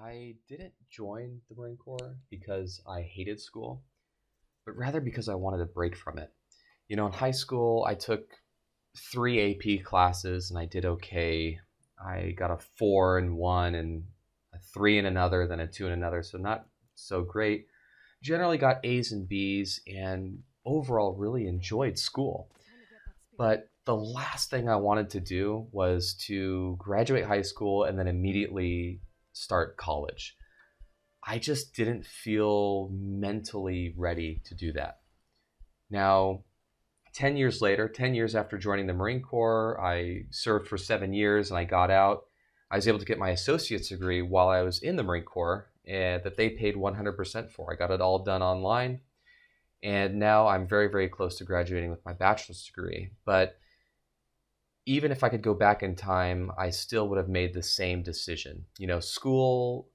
I didn't join the Marine Corps because I hated school, but rather because I wanted a break from it. In high school, I took three AP classes and I did okay. I got a four in one and a three in another, then a two in another, so not so great. Generally got A's and B's and overall really enjoyed school. But the last thing I wanted to do was to graduate high school and then immediately start college. I just didn't feel mentally ready to do that. Now, 10 years later, 10 years after joining the Marine Corps, I served for 7 years and I got out. I was able to get my associate's degree while I was in the Marine Corps that they paid 100% for. I got it all done online. And now I'm very, very close to graduating with my bachelor's degree. But even if I could go back in time, I still would have made the same decision. School,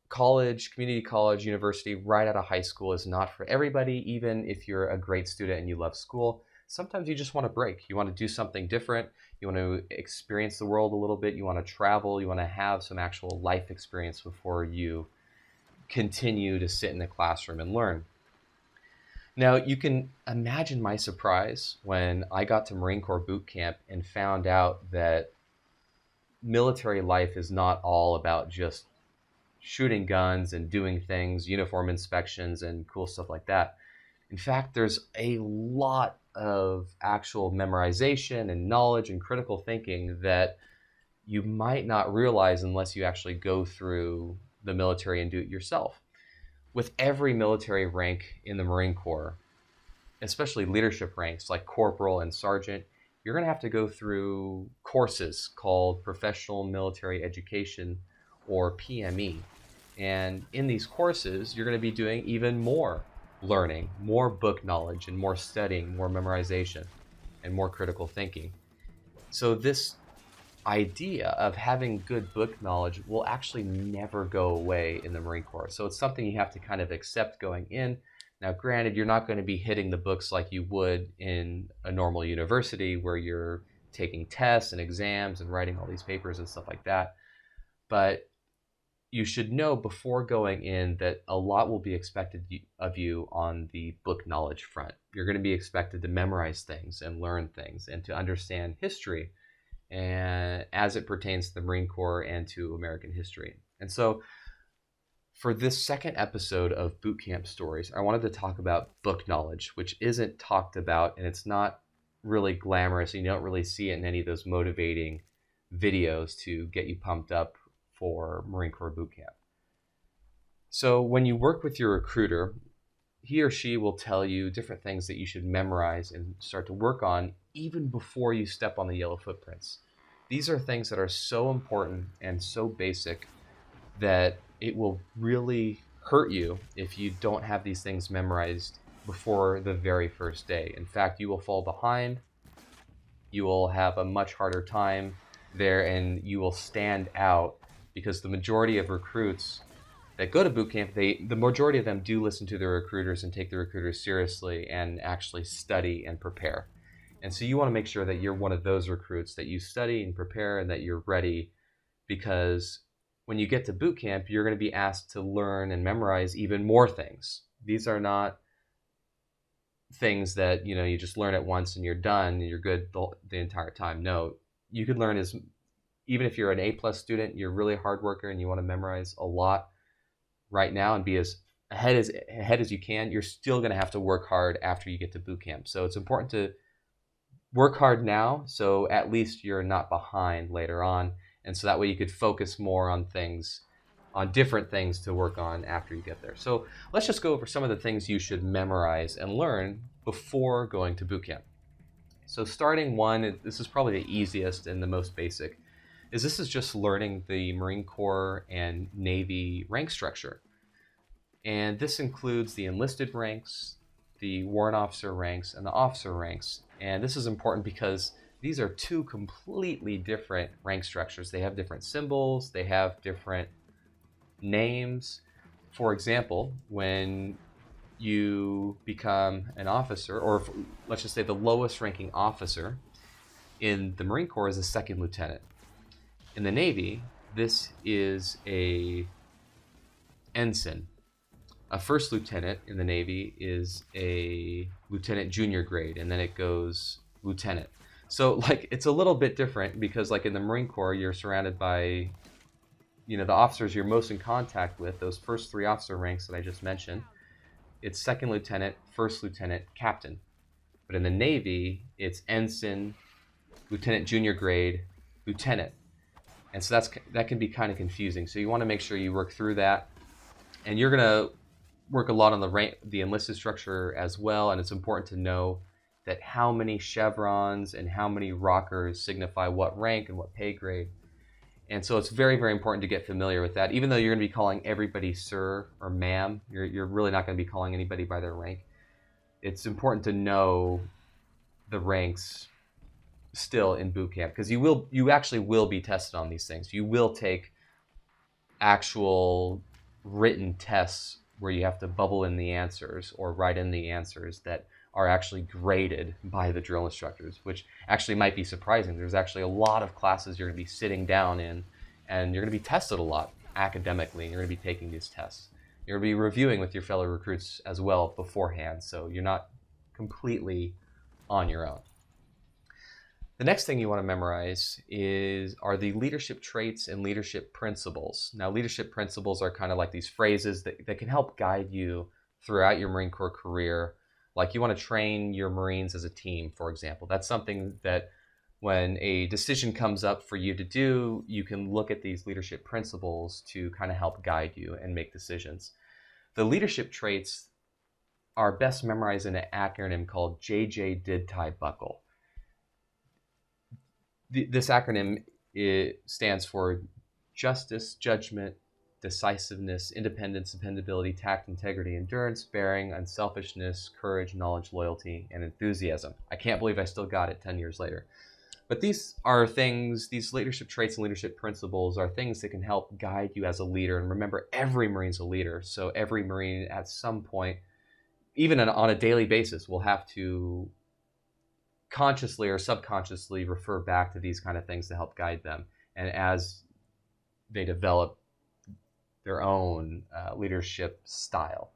college, community college, university, right out of high school is not for everybody, even if you're a great student and you love school. Sometimes you just want a break. You want to do something different. You want to experience the world a little bit. You want to travel. You want to have some actual life experience before you continue to sit in the classroom and learn. Now, you can imagine my surprise when I got to Marine Corps boot camp and found out that military life is not all about just shooting guns and doing things, uniform inspections and cool stuff like that. In fact, there's a lot of actual memorization and knowledge and critical thinking that you might not realize unless you actually go through the military and do it yourself. With every military rank in the Marine Corps, especially leadership ranks like corporal and sergeant, you're going to have to go through courses called Professional Military Education, or PME. And in these courses, you're going to be doing even more learning, more book knowledge, and more studying, more memorization, and more critical thinking. So this idea of having good book knowledge will actually never go away in the Marine Corps. So it's something you have to kind of accept going in. Now, granted, you're not going to be hitting the books like you would in a normal university where you're taking tests and exams and writing all these papers and stuff like that. But you should know before going in that a lot will be expected of you on the book knowledge front. You're going to be expected to memorize things and learn things and to understand history and as it pertains to the Marine Corps and to American history. And so for this second episode of Boot Camp Stories, I wanted to talk about book knowledge, which isn't talked about and it's not really glamorous. And you don't really see it in any of those motivating videos to get you pumped up for Marine Corps boot camp. So when you work with your recruiter, he or she will tell you different things that you should memorize and start to work on even before you step on the yellow footprints. These are things that are so important and so basic that it will really hurt you if you don't have these things memorized before the very first day. In fact, you will fall behind. You will have a much harder time there and you will stand out because the majority of recruits that go to boot camp, the majority of them do listen to their recruiters and take the recruiters seriously and actually study and prepare. And so you want to make sure that you're one of those recruits, that you study and prepare and that you're ready, because when you get to boot camp, you're going to be asked to learn and memorize even more things. These are not things that, you just learn it once and you're done and you're good the entire time. No, you could learn even if you're an A+ student, you're really a hard worker and you want to memorize a lot right now and be as ahead as you can, you're still going to have to work hard after you get to boot camp. So it's important to work hard now so at least you're not behind later on. And so that way you could focus more on different things to work on after you get there. So let's just go over some of the things you should memorize and learn before going to boot camp. So starting one, this is probably the easiest and the most basic, this is just learning the Marine Corps and Navy rank structure. And this includes the enlisted ranks, the warrant officer ranks, and the officer ranks. And this is important because these are two completely different rank structures. They have different symbols, they have different names. For example, when you become an officer, or let's just say the lowest ranking officer in the Marine Corps is a second lieutenant. In the Navy, this is a ensign. A first lieutenant in the Navy is a lieutenant junior grade, and then it goes lieutenant. So like it's a little bit different because like in the Marine Corps, you're surrounded by, the officers you're most in contact with, those first three officer ranks that I just mentioned. It's second lieutenant, first lieutenant, captain. But in the Navy, it's ensign, lieutenant junior grade, lieutenant. And so that can be kind of confusing. So you want to make sure you work through that. And you're going to work a lot on the enlisted structure as well. And it's important to know that how many chevrons and how many rockers signify what rank and what pay grade. And so it's very, very important to get familiar with that. Even though you're going to be calling everybody sir or ma'am, you're really not going to be calling anybody by their rank. It's important to know the ranks still in boot camp, because you actually will be tested on these things. You will take actual written tests where you have to bubble in the answers or write in the answers that are actually graded by the drill instructors, which actually might be surprising. There's actually a lot of classes you're going to be sitting down in, and you're going to be tested a lot academically, and you're going to be taking these tests. You're going to be reviewing with your fellow recruits as well beforehand, so you're not completely on your own. The next thing you want to memorize are the leadership traits and leadership principles. Now, leadership principles are kind of like these phrases that can help guide you throughout your Marine Corps career. Like you want to train your Marines as a team, for example. That's something that when a decision comes up for you to do, you can look at these leadership principles to kind of help guide you and make decisions. The leadership traits are best memorized in an acronym called JJ Did Tie Buckle. This acronym stands for justice, judgment, decisiveness, independence, dependability, tact, integrity, endurance, bearing, unselfishness, courage, knowledge, loyalty, and enthusiasm. I can't believe I still got it 10 years later. But these leadership traits and leadership principles are things that can help guide you as a leader. And remember, every Marine's a leader. So every Marine at some point, even on a daily basis, will have to consciously or subconsciously refer back to these kind of things to help guide them. And as they develop their own leadership style.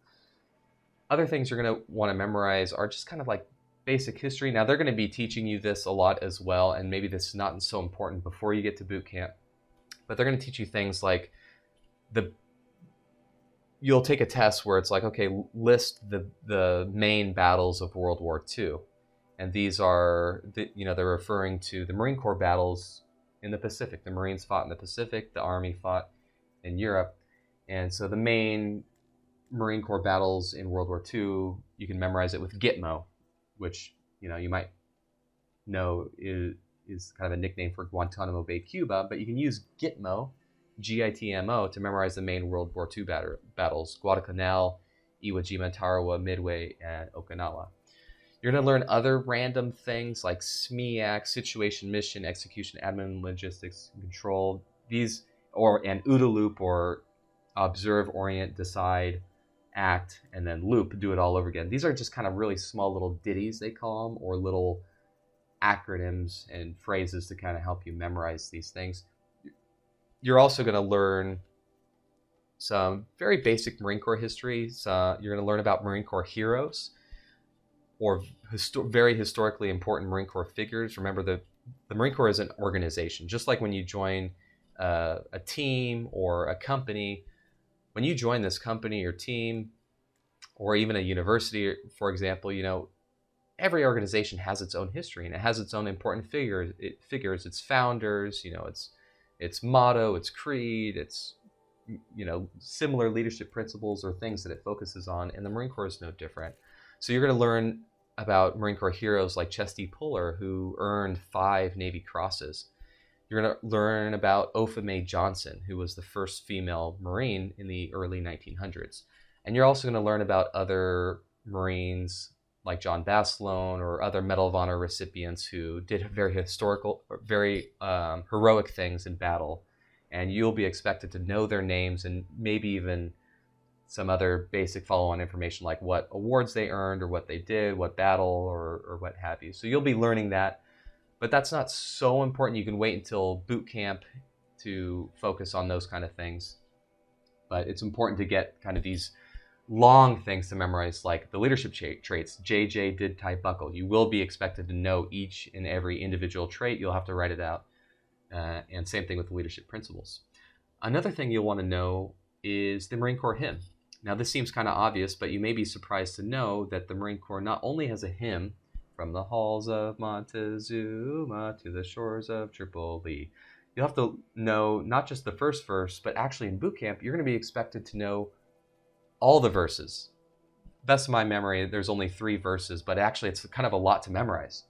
Other things you're going to want to memorize are just kind of like basic history. Now, they're going to be teaching you this a lot as well, and maybe this is not so important before you get to boot camp, but they're going to teach you things like you'll take a test where it's like, okay, list the main battles of World War II. And these are, they're referring to the Marine Corps battles in the Pacific. The Marines fought in the Pacific, the Army fought in Europe. And so the main Marine Corps battles in World War II, you can memorize it with Gitmo, which you might know is kind of a nickname for Guantanamo Bay, Cuba, but you can use Gitmo, Gitmo, to memorize the main World War II battles: Guadalcanal, Iwo Jima, Tarawa, Midway, and Okinawa. You're going to learn other random things like SMEAC, situation, mission, execution, admin, logistics, control. These, and OODA loop, or observe, orient, decide, act, and then loop, do it all over again. These are just kind of really small little ditties, they call them, or little acronyms and phrases to kind of help you memorize these things. You're also going to learn some very basic Marine Corps history. You're going to learn about Marine Corps heroes, or very historically important Marine Corps figures. Remember, the Marine Corps is an organization. Just like when you join a team or a company, when you join this company or team, or even a university, for example, every organization has its own history, and it has its own important figures. It figures its founders, its motto, its creed, its similar leadership principles or things that it focuses on. And the Marine Corps is no different. So you're going to learn about Marine Corps heroes like Chesty Puller, who earned 5 Navy Crosses. You're going to learn about Opha May Johnson, who was the first female Marine in the early 1900s. And you're also going to learn about other Marines like John Basilone or other Medal of Honor recipients who did very heroic things in battle. And you'll be expected to know their names and maybe even some other basic follow-on information like what awards they earned or what they did, what battle, or what have you. So you'll be learning that, but that's not so important. You can wait until boot camp to focus on those kind of things. But it's important to get kind of these long things to memorize, like the leadership traits. JJ did tie buckle. You will be expected to know each and every individual trait. You'll have to write it out. And same thing with the leadership principles. Another thing you'll want to know is the Marine Corps hymn. Now, this seems kind of obvious, but you may be surprised to know that the Marine Corps not only has a hymn, from the halls of Montezuma to the shores of Tripoli. You'll have to know not just the first verse, but actually in boot camp, you're going to be expected to know all the verses. Best of my memory, there's only 3 verses, but actually it's kind of a lot to memorize.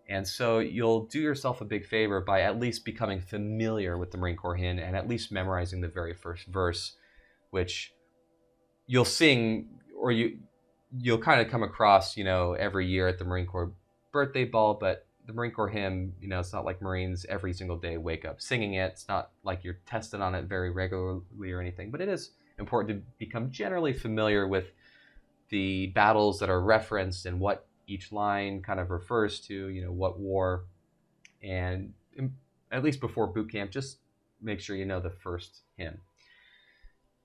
And so you'll do yourself a big favor by at least becoming familiar with the Marine Corps hymn and at least memorizing the very first verse, which you'll sing, or you'll kind of come across, every year at the Marine Corps birthday ball. But the Marine Corps hymn, it's not like Marines every single day wake up singing it. It's not like you're tested on it very regularly or anything, but it is important to become generally familiar with the battles that are referenced and what each line kind of refers to, what war. And at least before boot camp, just make sure you know the first hymn.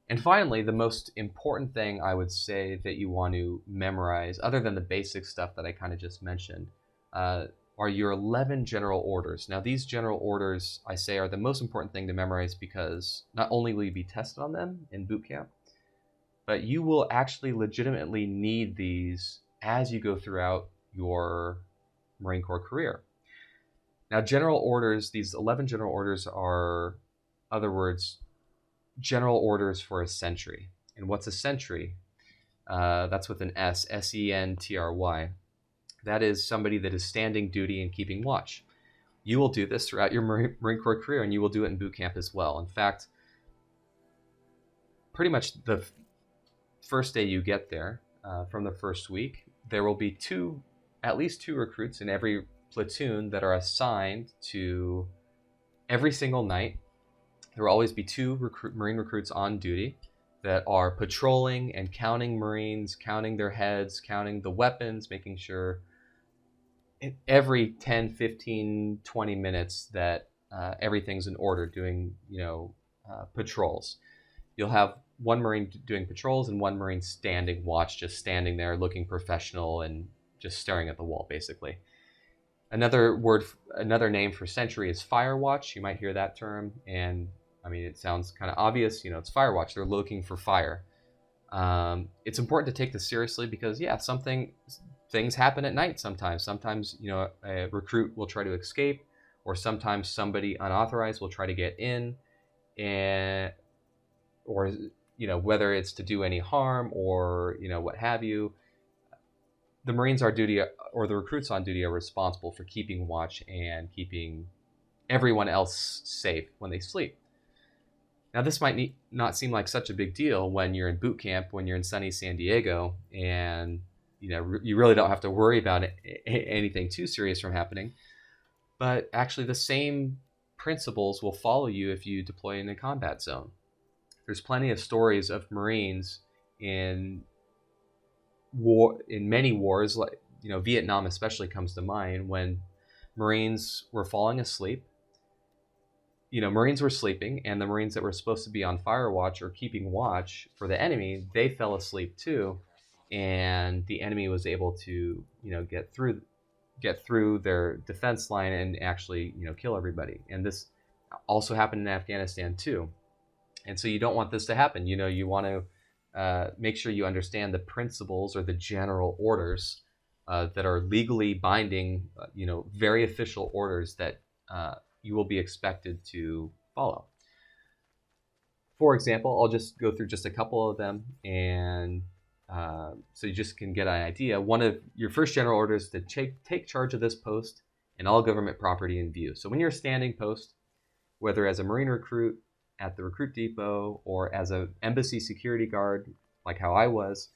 And finally, the most important thing I would say that you want to memorize, other than the basic stuff that I kind of just mentioned, are your 11 general orders. Now, these general orders, I say, are the most important thing to memorize because not only will you be tested on them in boot camp, but you will actually legitimately need these as you go throughout your Marine Corps career. Now, general orders, these 11 general orders are, in other words, general orders for a sentry. And what's a sentry? That's with an S, S-E-N-T-R-Y. That is somebody that is standing duty and keeping watch. You will do this throughout your Marine Corps career, and you will do it in boot camp as well. In fact, pretty much the first day you get there, from the first week, there will be at least two recruits in every platoon that are assigned to every single night. There will always be 2 Marine recruits on duty that are patrolling and counting Marines, counting their heads, counting the weapons, making sure every 10, 15, 20 minutes that everything's in order, doing, patrols. You'll have 1 Marine doing patrols and 1 Marine standing watch, just standing there looking professional and just staring at the wall, basically. Another name for sentry is fire watch. You might hear that term, and it sounds kind of obvious. It's fire watch. They're looking for fire. It's important to take this seriously because, things happen at night sometimes. Sometimes, a recruit will try to escape, or sometimes somebody unauthorized will try to get in, or whether it's to do any harm or, what have you. The Marines on duty, or the recruits on duty, are responsible for keeping watch and keeping everyone else safe when they sleep. Now, this might not seem like such a big deal when you're in boot camp, when you're in sunny San Diego, and you really don't have to worry about anything too serious from happening. But actually, the same principles will follow you if you deploy in a combat zone. There's plenty of stories of Marines in many wars, like Vietnam especially comes to mind, when Marines were falling asleep. Marines were sleeping, and the Marines that were supposed to be on fire watch or keeping watch for the enemy, they fell asleep too, and the enemy was able to, get through their defense line and actually, kill everybody. And this also happened in Afghanistan too. And so you don't want this to happen. You want to make sure you understand the principles or the general orders that are legally binding, very official orders that you will be expected to follow. For example, I'll just go through just a couple of them, and so you just can get an idea. One of your first general orders is to take charge of this post and all government property in view. So when you're standing post, whether as a Marine recruit at the recruit depot or as an embassy security guard, like how I was,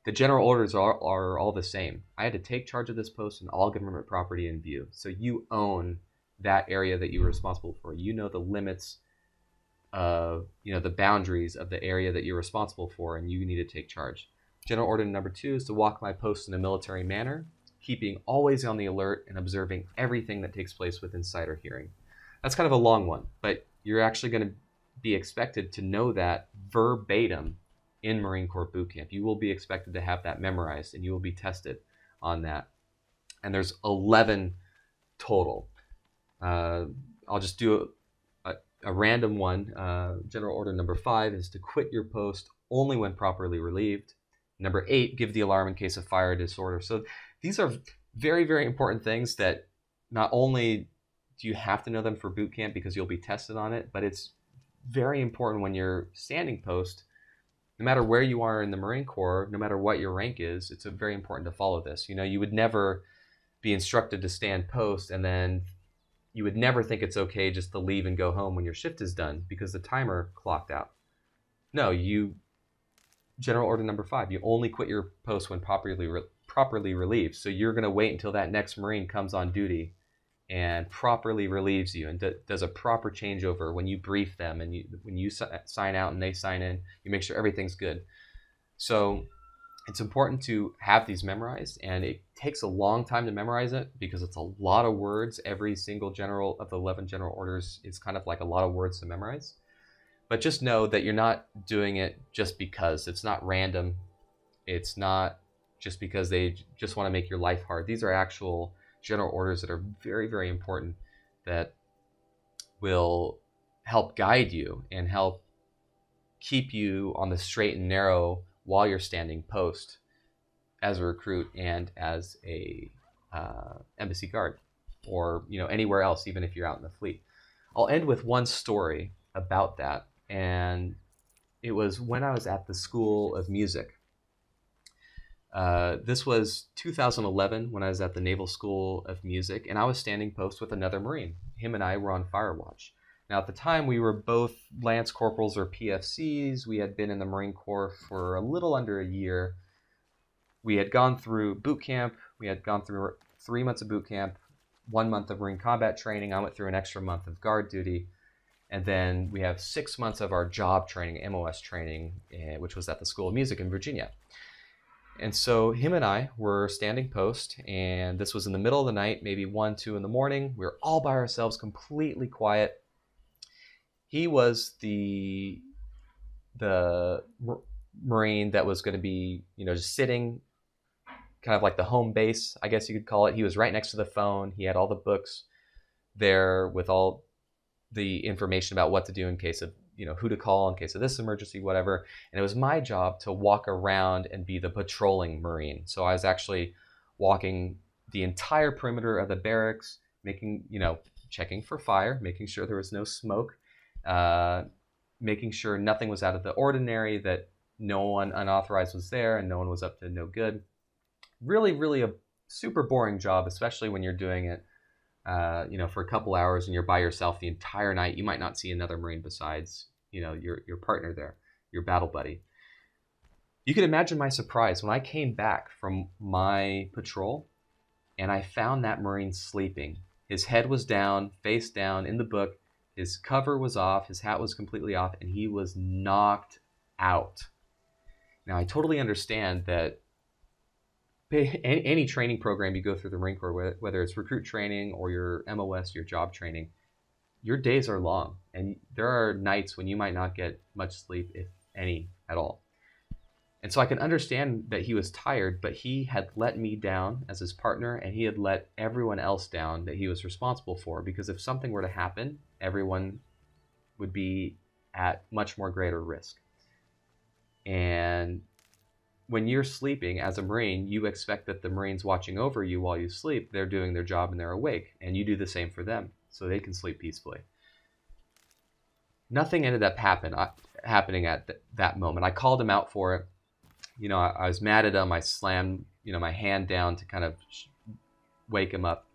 the general orders are all the same. I had to take charge of this post and all government property in view. So you own that area that you were responsible for. The limits of, the boundaries of the area that you're responsible for, and you need to take charge. General order number 2 is to walk my post in a military manner, keeping always on the alert and observing everything that takes place within sight or hearing. That's kind of a long one, but you're actually going to be expected to know that verbatim in Marine Corps boot camp. You will be expected to have that memorized, and you will be tested on that. And there's 11 total. I'll just do a random one. General Order number 5 is to quit your post only when properly relieved. Number 8, give the alarm in case of fire or disorder. So these are very, very important things that not only do you have to know them for boot camp because you'll be tested on it, but it's very important when you're standing post. No matter where you are in the Marine Corps, no matter what your rank is, it's very important to follow this. You would never be instructed to stand post, and then you would never think it's okay just to leave and go home when your shift is done because the timer clocked out. No, General Order number 5, you only quit your post when properly relieved. So you're going to wait until that next Marine comes on duty and properly relieves you and does a proper changeover. When you brief them and when you sign out and they sign in, you make sure everything's good. So it's important to have these memorized, and it takes a long time to memorize it because it's a lot of words. Every single general of the 11 general orders is kind of like a lot of words to memorize. But just know that you're not doing it just because. It's not random. It's not just because they just want to make your life hard. These are actual general orders that are very, very important, that will help guide you and help keep you on the straight and narrow while you're standing post as a recruit and as a embassy guard, or anywhere else, even if you're out in the fleet. I'll end with one story about that, and it was when I was at the School of Music. This was 2011 when I was at the Naval School of Music, and I was standing post with another Marine. Him and I were on fire watch. Now, at the time, we were both Lance Corporals or PFCs. We had been in the Marine Corps for a little under a year. We had gone through boot camp. We had gone through 3 months of boot camp, 1 month of Marine combat training. I went through an extra month of guard duty. And then we have 6 months of our job training, MOS training, which was at the School of Music in Virginia. And so him and I were standing post, and this was in the middle of the night, maybe 1, 2 in the morning. We were all by ourselves, completely quiet. He was the Marine that was going to be, just sitting, kind of like the home base, I guess you could call it. He was right next to the phone. He had all the books there with all the information about what to do in case of, who to call in case of this emergency, whatever. And it was my job to walk around and be the patrolling Marine. So I was actually walking the entire perimeter of the barracks, checking for fire, making sure there was no smoke, making sure nothing was out of the ordinary, that no one unauthorized was there and no one was up to no good. Really, really a super boring job, especially when you're doing it for a couple hours and you're by yourself the entire night. You might not see another Marine besides, your partner there, your battle buddy. You can imagine my surprise when I came back from my patrol and I found that Marine sleeping. His head was down, face down in the book. His cover was off, his hat was completely off, and he was knocked out. Now, I totally understand that any training program you go through the Marine Corps, whether it's recruit training or your MOS, your job training, your days are long, and there are nights when you might not get much sleep, if any at all. And so I can understand that he was tired, but he had let me down as his partner, and he had let everyone else down that he was responsible for, because if something were to happen, everyone would be at much more greater risk. And when you're sleeping as a Marine, you expect that the Marines watching over you while you sleep, they're doing their job and they're awake, and you do the same for them so they can sleep peacefully. Nothing ended up happening at that moment. I called him out for it. I was mad at him. I slammed, my hand down to kind of wake him up.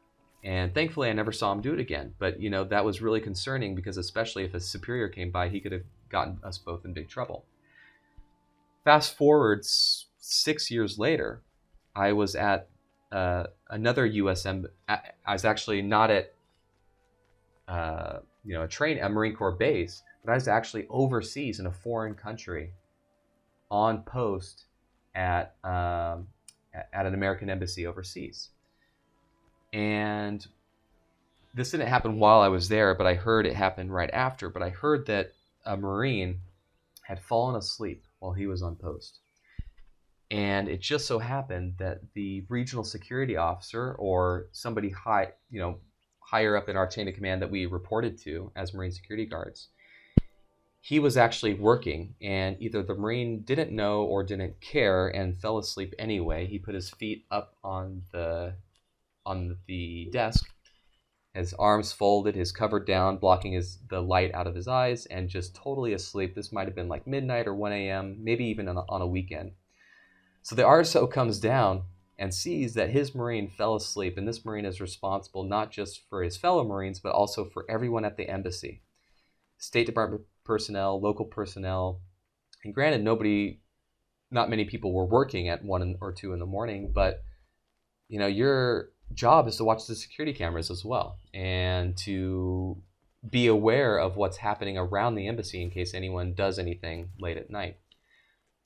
And thankfully, I never saw him do it again. But, that was really concerning, because especially if a superior came by, he could have gotten us both in big trouble. Fast forward 6 years later, I was at another USM. I was actually not at a Marine Corps base, but I was actually overseas in a foreign country, on post at an American embassy overseas. And this didn't happen while I was there, but I heard it happen right after. But I heard that a Marine had fallen asleep while he was on post. And it just so happened that the regional security officer, or somebody higher up in our chain of command that we reported to as Marine security guards, he was actually working, and either the Marine didn't know or didn't care and fell asleep anyway. He put his feet up on the desk, his arms folded, his cover down, blocking the light out of his eyes, and just totally asleep. This might have been like midnight or 1 a.m., maybe even on a weekend. So the RSO comes down and sees that his Marine fell asleep, and this Marine is responsible not just for his fellow Marines, but also for everyone at the embassy. State Department personnel, local personnel, and granted, not many people were working at 1 or 2 in the morning, but your job is to watch the security cameras as well, and to be aware of what's happening around the embassy in case anyone does anything late at night.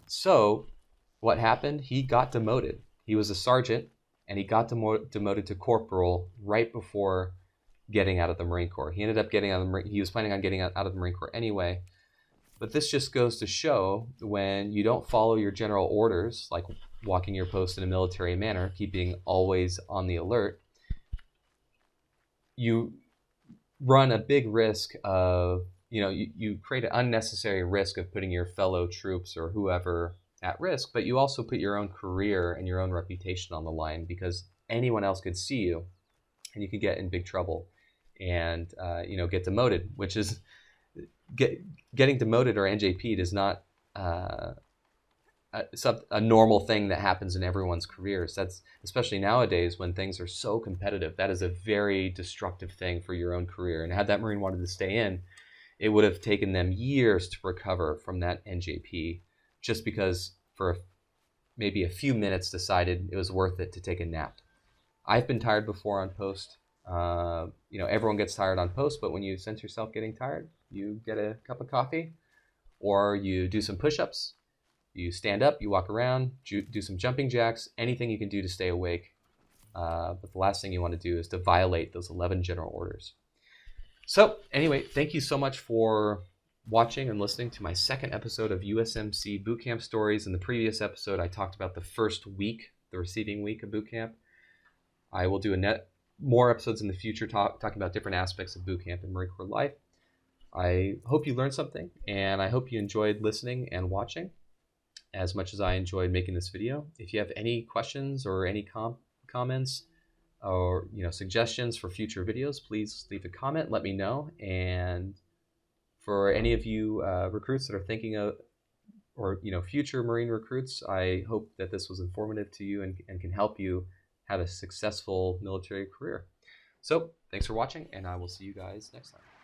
So what happened? He got demoted. He was a sergeant, and he got demoted to corporal right before getting out of the Marine Corps. He ended up getting out of the Marine. He was planning on getting out of the Marine Corps anyway. But this just goes to show, when you don't follow your general orders, like walking your post in a military manner, keeping always on the alert, you run a big risk of, you create an unnecessary risk of putting your fellow troops or whoever at risk, but you also put your own career and your own reputation on the line, because anyone else could see you and you could get in big trouble and get demoted, which is getting demoted or NJP'd is not a normal thing that happens in everyone's careers. That's, especially nowadays when things are so competitive, that is a very destructive thing for your own career. And had that Marine wanted to stay in, it would have taken them years to recover from that NJP, just because for maybe a few minutes decided it was worth it to take a nap. I've been tired before on post. Everyone gets tired on post, but when you sense yourself getting tired, you get a cup of coffee, or you do some push-ups, you stand up, you walk around, do some jumping jacks, anything you can do to stay awake. But the last thing you want to do is to violate those 11 general orders. So anyway, thank you so much for watching and listening to my second episode of USMC Bootcamp Stories. In the previous episode, I talked about the first week, the receiving week of boot camp. I will do more episodes in the future talking about different aspects of boot camp and Marine Corps life. I hope you learned something, and I hope you enjoyed listening and watching as much as I enjoyed making this video. If you have any questions or any comments or suggestions for future videos, please leave a comment, let me know. And for any of you recruits that are thinking of, or future Marine recruits, I hope that this was informative to you and can help you have a successful military career. So thanks for watching, and I will see you guys next time.